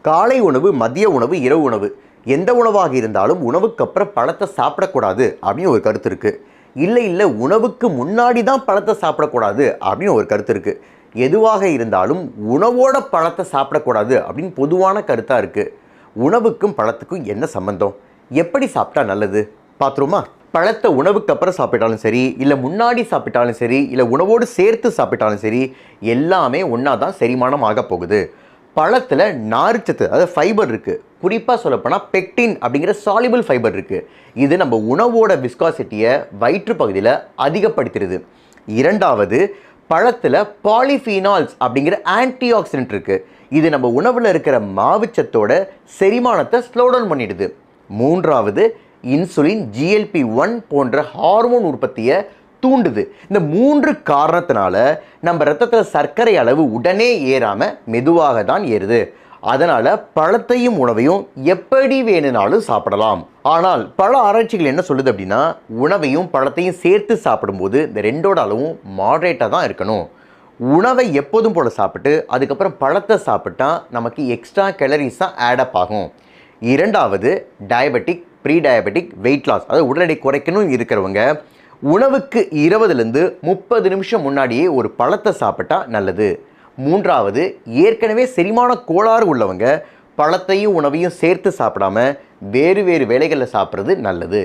காலை உணவு, மதிய உணவு, இரவு உணவு எந்த உணவாக இருந்தாலும் உணவுக்கு அப்புறம் பழத்தை சாப்பிடக்கூடாது அப்படின்னு ஒரு கருத்து இருக்குது. இல்லை உணவுக்கு முன்னாடி தான் பழத்தை சாப்பிடக்கூடாது அப்படின்னு ஒரு கருத்து இருக்குது. எதுவாக இருந்தாலும் உணவோட பழத்தை சாப்பிடக்கூடாது அப்படின்னு பொதுவான கருத்தாக இருக்குது. உணவுக்கும் பழத்துக்கும் என்ன சம்பந்தம்? எப்படி சாப்பிட்டா நல்லது பார்த்துருமா? பழத்தை உணவுக்கு அப்புறம் சாப்பிட்டாலும் சரி, இல்லை முன்னாடி சாப்பிட்டாலும் சரி, இல்லை உணவோடு சேர்த்து சாப்பிட்டாலும் சரி, எல்லாமே ஒன்றா தான் செரிமானம் ஆக போகுது. பழத்தில் நார்ச்சத்து, அதாவது ஃபைபர் இருக்குது. குறிப்பாக சொல்லப்போனால் பெக்டின் அப்படிங்கிற சாலிபிள் ஃபைபர் இருக்குது. இது நம்ம உணவோட விஸ்காசிட்டியை வயிற்று பகுதியில் அதிகப்படுத்திடுது. இரண்டாவது, பழத்தில் பாலிஃபீனால்ஸ் அப்படிங்கிற ஆன்டி ஆக்சிடென்ட் இருக்குது. இது நம்ம உணவில் இருக்கிற மாவுச்சத்தோட செரிமானத்தை ஸ்லோ டவுன் பண்ணிடுது. மூன்றாவது, இன்சுலின், GLP-1 போன்ற ஹார்மோன் உற்பத்தியை தூண்டுது. இந்த 3 காரணத்தினால நம்ம ரத்தத்தில் சர்க்கரை அளவு உடனே ஏறாமல் மெதுவாக தான் ஏறுது. அதனால் பழத்தையும் உணவையும் எப்படி வேணுனாலும் சாப்பிடலாம். ஆனால் பல ஆராய்ச்சிகள் என்ன சொல்லுது அப்படின்னா, உணவையும் பழத்தையும் சேர்த்து சாப்பிடும்போது இந்த ரெண்டோட அளவும் மாடரேட்டாக தான் இருக்கணும். உணவை எப்போதும் போல் சாப்பிட்டு அதுக்கப்புறம் பழத்தை சாப்பிட்டா நமக்கு எக்ஸ்ட்ரா கேலரிஸ் தான் ஆடப் ஆகும். இரண்டாவது, diabetic, pre diabetic, weight loss, அதாவது உடல் எடை குறைக்கணும் இருக்கிறவங்க உணவுக்கு 20லேருந்து 30 நிமிஷம் முன்னாடியே ஒரு பழத்தை சாப்பிட்டா நல்லது. மூன்றாவது, ஏற்கனவே செரிமான கோளாறு உள்ளவங்க பழத்தையும் உணவையும் சேர்த்து சாப்பிடாம வேறு வேறு வேளைகளில் சாப்பிட்றது நல்லது.